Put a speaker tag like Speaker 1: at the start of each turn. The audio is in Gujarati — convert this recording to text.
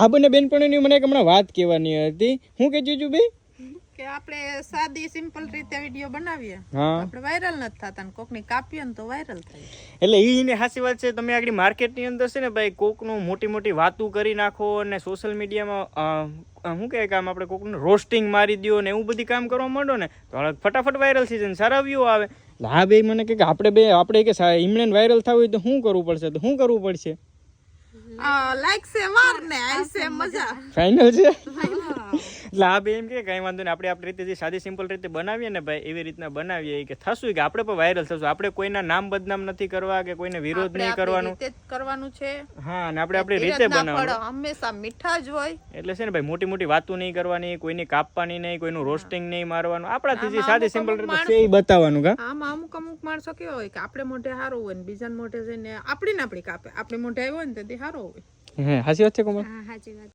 Speaker 1: આ બંને બેનપણીની મને હમણાં વાત કહેવાની હતી. હું કે જીજુ બે
Speaker 2: કે આપણે સાદી સિમ્પલ રીતે વિડિયો બનાવીએ,
Speaker 1: હા
Speaker 2: આપણે વાયરલ નથી થતા ને કોકની કાપીએ ને તો વાયરલ થાય.
Speaker 1: એટલે ઈને સાચી વાત છે. તમે આગળ માર્કેટની અંદર છે ને ભાઈ કોકનું મોટી મોટી વાતું કરી નાખો અને સોશિયલ મીડિયામાં શું કહે કે આમ આપણે કોકનું રોસ્ટિંગ મારી દો ને એવું બધી કામ કરવા માંડો ને તો ફટાફટ વાયરલ થઈ જાય, સારા વ્યૂ આવે. એટલે હા બે મને કે આપણે કે ઇમરાન વાયરલ થવું હોય તો શું કરવું પડશે? તો શું કરવું પડશે?
Speaker 2: લાઈક છે માર ને આઈ છે મજા
Speaker 1: ફાઇનલ છે. એટલે આ બે એમ કે કઈ વાંધો નહીં, આપણે આપણી રીતે જે સાદી સિમ્પલ રીતે બનાવીએ ને ભાઈ એવી રીતના બનાવીએ કે થશું કે આપણે પણ વાયરલ થશું. આપણે કોઈના નામ બદનામ નથી કરવા કે કોઈને વિરોધ નહીં કરવાનું,
Speaker 2: કરવાનું છે.
Speaker 1: હા અને આપણે આપણી રીતે બનાવવાનું,
Speaker 2: હંમેશા મીઠા જ હોય.
Speaker 1: એટલે છે ને ભાઈ મોટી મોટી વાતો નહીં કરવાની, કોઈની કાપવાની નહીં, કોઈનું રોસ્ટિંગ નહીં મારવાનું, આપણાથી જે સાદી સિમ્પલ રીતે છે એ બતાવવાનું. કા
Speaker 2: આમાં અમુક માણસો કેવા હોય કે આપણે મોઢે સારું હોય ને બીજા મોઢે જઈને આપણી કાપે, આપણે મોઢે આવ્યો હોય ને તેથી સારો હોય.
Speaker 1: હે સાચી વાત છે કોમલ?
Speaker 3: હા સાચી વાત.